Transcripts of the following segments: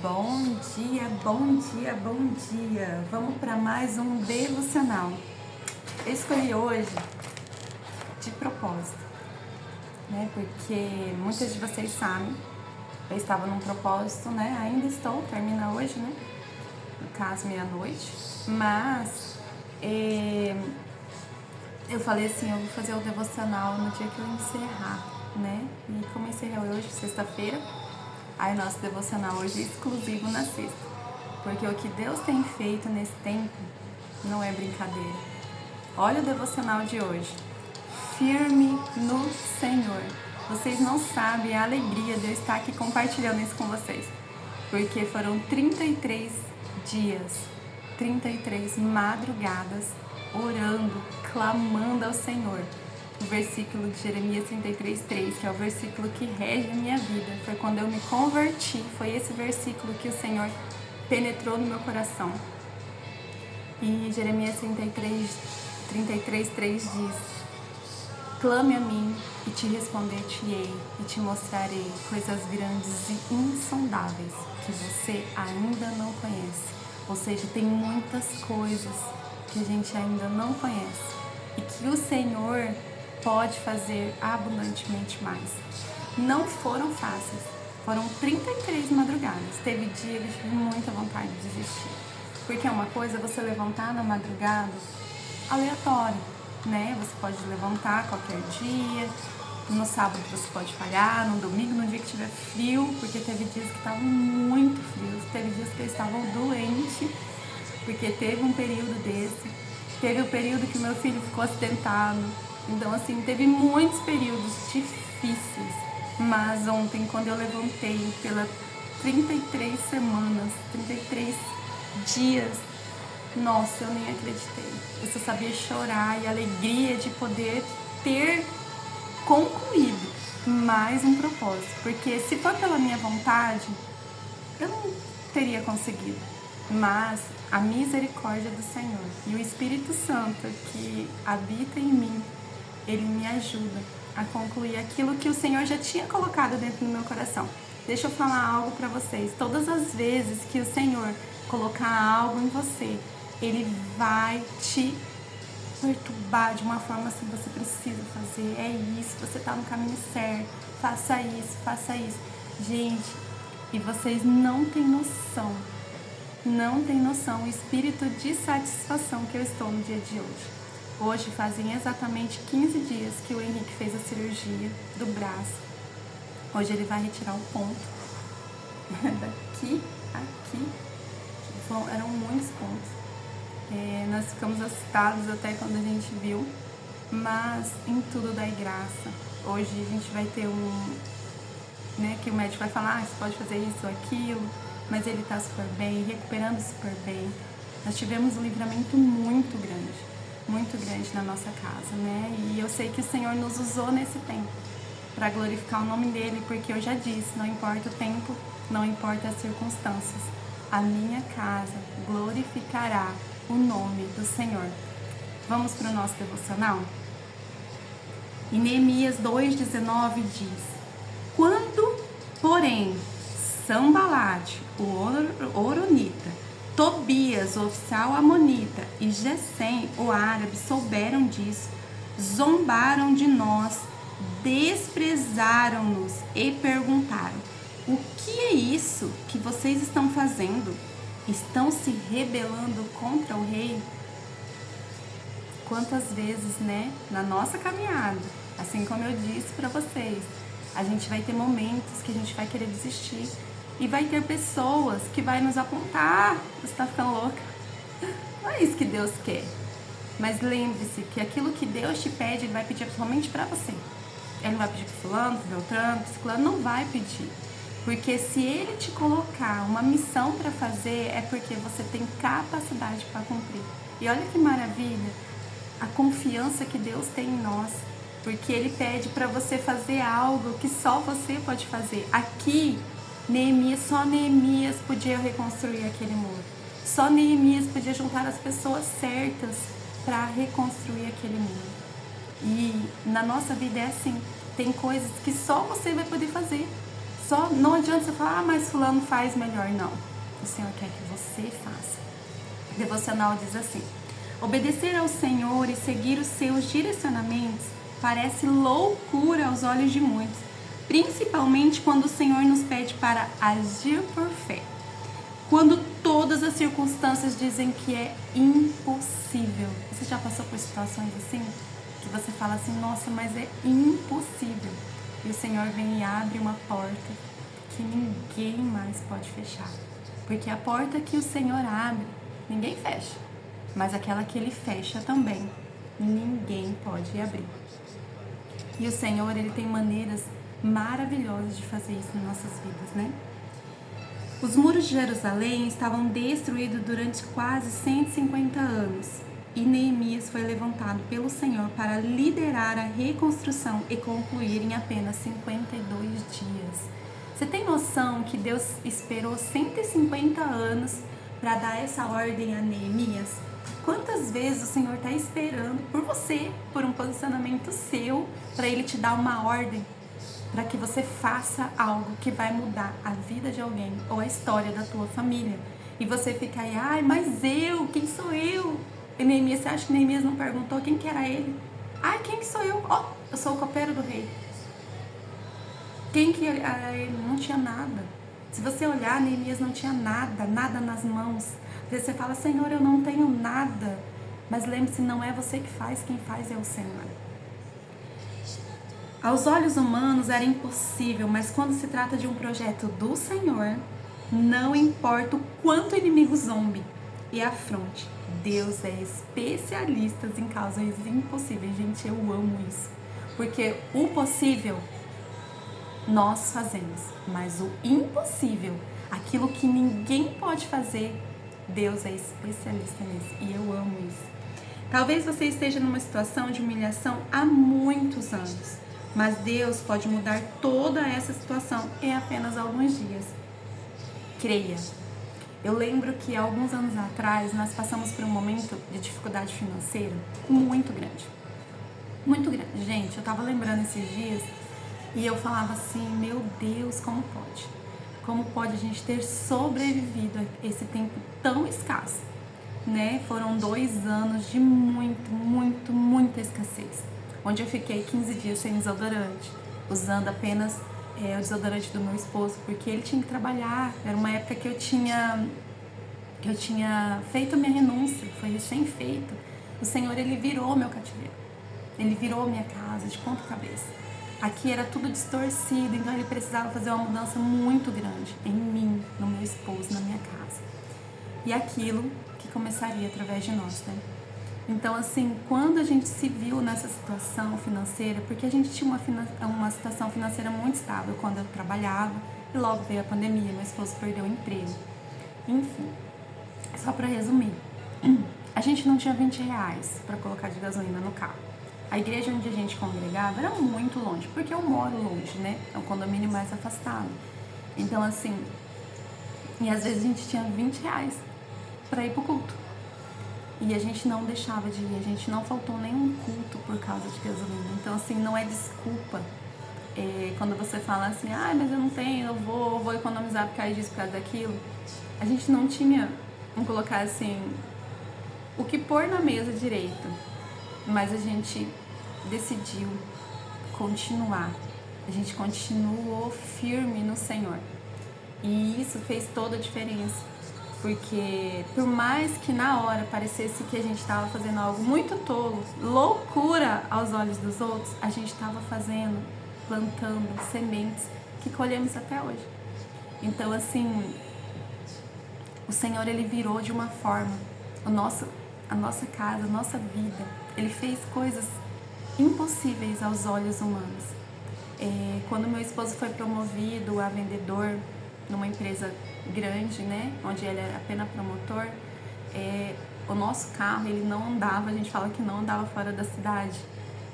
Bom dia, bom dia, bom dia! Vamos para mais um devocional. Eu escolhi hoje de propósito, né? Porque muitas de vocês sabem, eu estava num propósito, né? Ainda estou, termina hoje, né? No caso, meia-noite. Mas eu falei assim, eu vou fazer o devocional no dia que eu encerrar, né? E como eu encerrei hoje, sexta-feira, aí nosso devocional hoje é exclusivo na sexta. Porque o que Deus tem feito nesse tempo não é brincadeira. Olha o devocional de hoje. Firme no Senhor. Vocês não sabem a alegria de eu estar aqui compartilhando isso com vocês. Porque foram 33 dias, 33 madrugadas, orando, clamando ao Senhor. O versículo de Jeremias 33:3, que é o versículo que rege a minha vida. Foi quando eu me converti, foi esse versículo que o Senhor penetrou no meu coração. E Jeremias 33:3 diz: clame a mim e te responder-te-ei e te mostrarei coisas grandes e insondáveis que você ainda não conhece. Ou seja, tem muitas coisas que a gente ainda não conhece e que o Senhor pode fazer abundantemente mais. Não foram fáceis, foram 33 madrugadas. Teve dia que eu tive muita vontade de desistir, porque é uma coisa você levantar na madrugada aleatório, né? Você pode levantar qualquer dia, no sábado você pode falhar, no domingo, no dia que tiver frio, porque teve dias que estavam muito frios, teve dias que eu estava doente, porque teve um período desse, teve o período que meu filho ficou acidentado, então assim, teve muitos períodos difíceis, mas ontem quando eu levantei pela 33 semanas, 33 dias, nossa, eu nem acreditei. Eu só sabia chorar e a alegria de poder ter concluído mais um propósito. Porque se for pela minha vontade, eu não teria conseguido. Mas a misericórdia do Senhor e o Espírito Santo que habita em mim, ele me ajuda a concluir aquilo que o Senhor já tinha colocado dentro do meu coração. Deixa eu falar algo para vocês. Todas as vezes que o Senhor colocar algo em você, ele vai te perturbar de uma forma assim, você precisa fazer, é isso, você tá no caminho certo, faça isso, faça isso. Gente, e vocês não têm noção o espírito de satisfação que eu estou no dia de hoje. Hoje fazem exatamente 15 dias que o Henrique fez a cirurgia do braço. Hoje ele vai retirar o ponto. Daqui, aqui. Eram muitos pontos. Nós ficamos assustados até quando a gente viu. Mas em tudo dá graça. Hoje a gente vai ter que o médico vai falar, você pode fazer isso ou aquilo. Mas ele tá super bem, recuperando super bem. Nós tivemos um livramento muito grande na nossa casa, né? E eu sei que o Senhor nos usou nesse tempo para glorificar o nome dele, porque eu já disse, não importa o tempo, não importa as circunstâncias, a minha casa glorificará o nome do Senhor. Vamos para o nosso devocional? Em Neemias 2:19 diz: quando, porém, Sanbalate, o horonita, Tobias, o oficial amonita, e Gesem, o árabe, souberam disso, zombaram de nós, desprezaram-nos e perguntaram: o que é isso que vocês estão fazendo? Estão se rebelando contra o rei? Quantas vezes, né, na nossa caminhada, assim como eu disse para vocês, a gente vai ter momentos que a gente vai querer desistir. E vai ter pessoas que vai nos apontar, você tá ficando louca. Não é isso que Deus quer. Mas lembre-se que aquilo que Deus te pede, Ele vai pedir somente para você. Ele não vai pedir para fulano, para Beltrano, para ciclano, não vai pedir. Porque se Ele te colocar uma missão para fazer, é porque você tem capacidade para cumprir. E olha que maravilha, a confiança que Deus tem em nós. Porque Ele pede para você fazer algo que só você pode fazer. Aqui, só Neemias podia reconstruir aquele muro. Só Neemias podia juntar as pessoas certas para reconstruir aquele muro. E na nossa vida é assim, tem coisas que só você vai poder fazer. Só não adianta você falar, mas fulano faz melhor. Não. O Senhor quer que você faça. O devocional diz assim: obedecer ao Senhor e seguir os seus direcionamentos parece loucura aos olhos de muitos, principalmente quando o Senhor nos pede para agir por fé. Quando todas as circunstâncias dizem que é impossível. Você já passou por situações assim? Que você fala assim, nossa, mas é impossível. E o Senhor vem e abre uma porta que ninguém mais pode fechar. Porque a porta que o Senhor abre, ninguém fecha. Mas aquela que Ele fecha também, ninguém pode abrir. E o Senhor, Ele tem maneiras maravilhosas de fazer isso nas nossas vidas, né? Os muros de Jerusalém estavam destruídos durante quase 150 anos. E Neemias foi levantado pelo Senhor para liderar a reconstrução e concluir em apenas 52 dias. Você tem noção que Deus esperou 150 anos para dar essa ordem a Neemias? Quantas vezes o Senhor está esperando por você, por um posicionamento seu, para Ele te dar uma ordem, para que você faça algo que vai mudar a vida de alguém ou a história da tua família? E você fica aí, ai, mas eu, quem sou eu? E Neemias, você acha que Neemias não perguntou quem que era ele? Ai, quem que sou eu? Ó, eu sou o copeiro do rei. Quem que era ele? Não tinha nada. Se você olhar, Neemias não tinha nada, nada nas mãos. Às vezes você fala, Senhor, eu não tenho nada. Mas lembre-se, não é você que faz, quem faz é o Senhor. Aos olhos humanos era impossível, mas quando se trata de um projeto do Senhor, não importa o quanto o inimigo zombe e afronte, Deus é especialista em causas impossíveis. Gente, eu amo isso. Porque o possível nós fazemos, mas o impossível, aquilo que ninguém pode fazer, Deus é especialista nisso. E eu amo isso. Talvez você esteja numa situação de humilhação há muitos anos, mas Deus pode mudar toda essa situação em apenas alguns dias. Creia. Eu lembro que há alguns anos atrás nós passamos por um momento de dificuldade financeira muito grande. Muito grande. Gente, eu tava lembrando esses dias e eu falava assim, meu Deus, como pode? Como pode a gente ter sobrevivido a esse tempo tão escasso? Né? Foram 2 anos de muita escassez. Onde eu fiquei 15 dias sem desodorante, usando apenas o desodorante do meu esposo, porque ele tinha que trabalhar. Era uma época que eu tinha feito a minha renúncia, foi recém-feito. O Senhor, Ele virou meu cativeiro. Ele virou minha casa de ponta cabeça. Aqui era tudo distorcido, então Ele precisava fazer uma mudança muito grande em mim, no meu esposo, na minha casa. E aquilo que começaria através de nós, né? Então, assim, quando a gente se viu nessa situação financeira, porque a gente tinha uma situação financeira muito estável quando eu trabalhava, e logo veio a pandemia, meu esposo perdeu o emprego. Enfim, só para resumir, a gente não tinha R$20 para colocar de gasolina no carro. A igreja onde a gente congregava era muito longe, porque eu moro longe, né? É um condomínio mais afastado. Então, assim, e às vezes a gente tinha R$20 para ir pro culto. E a gente não deixava de ir, a gente não faltou nenhum culto por causa de gasolina. Então, assim, não é desculpa quando você fala assim, mas eu não tenho, eu vou economizar por causa disso, por causa daquilo. A gente não tinha, vamos colocar assim, o que pôr na mesa direito. Mas a gente decidiu continuar. A gente continuou firme no Senhor. E isso fez toda a diferença. Porque por mais que na hora parecesse que a gente estava fazendo algo muito tolo, loucura aos olhos dos outros, a gente estava fazendo, plantando sementes que colhemos até hoje. Então, assim, o Senhor, Ele virou de uma forma a nossa casa, a nossa vida. Ele fez coisas impossíveis aos olhos humanos. Quando meu esposo foi promovido a vendedor numa empresa grande, né, onde ele era apenas promotor, o nosso carro, ele não andava, a gente fala que não andava fora da cidade,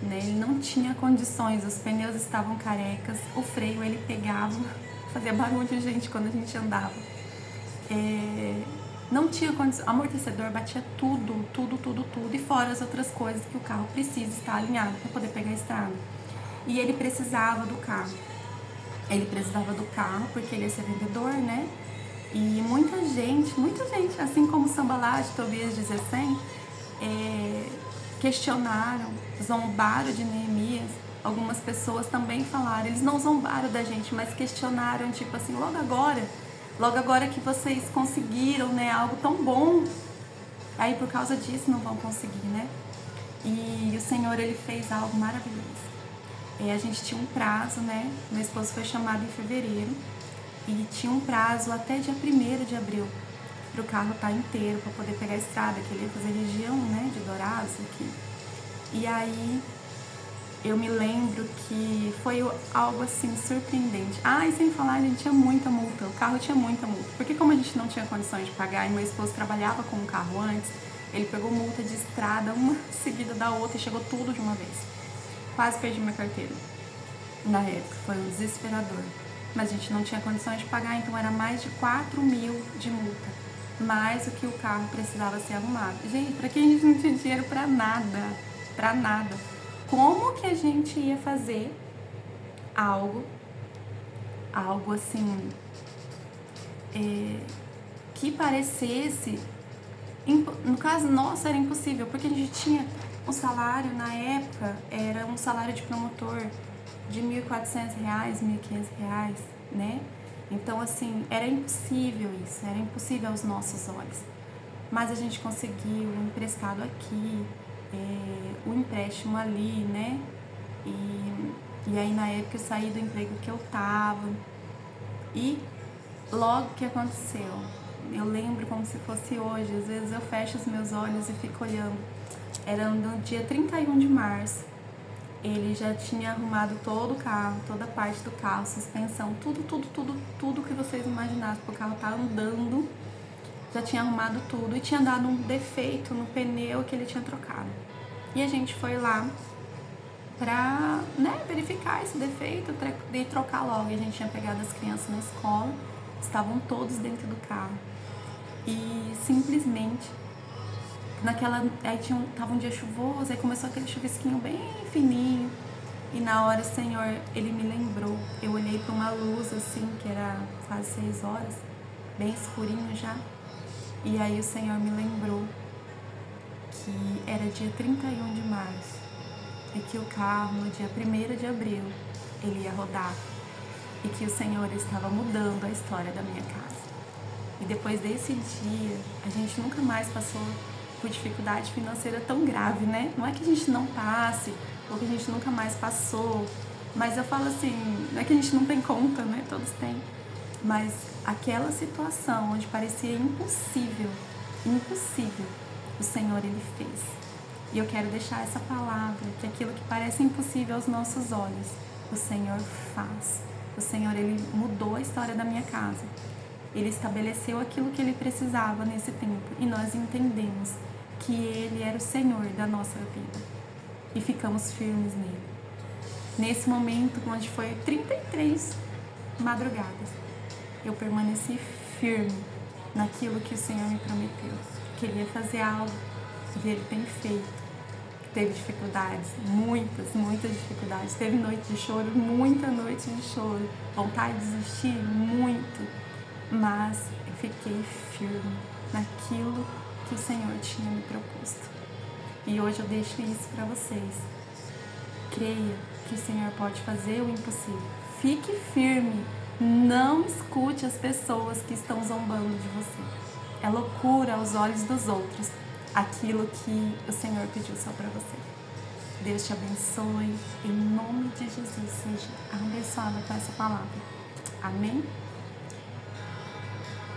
né, ele não tinha condições, os pneus estavam carecas, o freio ele pegava, fazia barulho, gente, quando a gente andava, não tinha condições, amortecedor batia tudo, e fora as outras coisas que o carro precisa estar alinhado para poder pegar a estrada, e ele precisava do carro. Ele precisava do carro porque ele ia ser vendedor, né? E muita gente, assim como Sambalate, Tobias diz assim, questionaram, zombaram de Neemias. Algumas pessoas também falaram, eles não zombaram da gente, mas questionaram, tipo assim, logo agora que vocês conseguiram, né, algo tão bom, aí por causa disso não vão conseguir, né? E o Senhor, ele fez algo maravilhoso. A gente tinha um prazo, né? Meu esposo foi chamado em fevereiro e tinha um prazo até dia 1º de abril para o carro estar inteiro, para poder pegar a estrada, que ele ia fazer região, né, de Dourados aqui. E aí eu me lembro que foi algo assim surpreendente. E sem falar, a gente tinha muita multa, o carro tinha muita multa. Porque como a gente não tinha condições de pagar e meu esposo trabalhava com um carro antes, ele pegou multa de estrada uma seguida da outra e chegou tudo de uma vez. Quase perdi minha carteira na época, foi um desesperador. Mas a gente não tinha condições de pagar, então era mais de 4.000 de multa. Mais do que o carro precisava ser arrumado. Gente, pra que a gente não tinha dinheiro pra nada? Pra nada. Como que a gente ia fazer algo assim, que parecesse, no caso nosso era impossível, porque a gente tinha um salário, na época, era um salário de promotor de R$1.400, R$1.500, né? Então, assim, era impossível isso, era impossível aos nossos olhos. Mas a gente conseguiu um emprestado aqui, o empréstimo ali, né? E aí, na época, eu saí do emprego que eu tava. E logo que aconteceu, eu lembro como se fosse hoje, às vezes eu fecho os meus olhos e fico olhando. Era no dia 31 de março, ele já tinha arrumado todo o carro, toda a parte do carro, suspensão, tudo que vocês imaginassem, porque o carro tá andando, já tinha arrumado tudo e tinha dado um defeito no pneu que ele tinha trocado. E a gente foi lá pra, né, verificar esse defeito e trocar logo. E a gente tinha pegado as crianças na escola, estavam todos dentro do carro. E simplesmente, aí tava um dia chuvoso, aí começou aquele chuvisquinho bem fininho. E na hora o Senhor, ele me lembrou. Eu olhei para uma luz assim, que era quase 6 horas, bem escurinho já. E aí o Senhor me lembrou que era dia 31 de março e que o carro, no dia 1º de abril, ele ia rodar. E que o Senhor estava mudando a história da minha casa. E depois desse dia, a gente nunca mais passou por dificuldade financeira tão grave, né? Não é que a gente não passe, ou que a gente nunca mais passou, mas eu falo assim, não é que a gente não tem conta, né? Todos têm. Mas aquela situação onde parecia impossível, o Senhor, ele fez. E eu quero deixar essa palavra, que aquilo que parece impossível aos nossos olhos, o Senhor faz. O Senhor, ele mudou a história da minha casa. Ele estabeleceu aquilo que ele precisava nesse tempo. E nós entendemos que ele era o Senhor da nossa vida. E ficamos firmes nele. Nesse momento, onde foi 33 madrugadas, eu permaneci firme naquilo que o Senhor me prometeu. Que ele ia fazer algo. E ele tem feito. Teve dificuldades, muitas dificuldades. Teve noite de choro, muita noite de choro. Vontade de desistir, muito. Mas eu fiquei firme naquilo que o Senhor tinha me proposto. E hoje eu deixo isso para vocês. Creia que o Senhor pode fazer o impossível. Fique firme. Não escute as pessoas que estão zombando de você. É loucura aos olhos dos outros aquilo que o Senhor pediu só para você. Deus te abençoe. Em nome de Jesus, seja abençoada com essa palavra. Amém?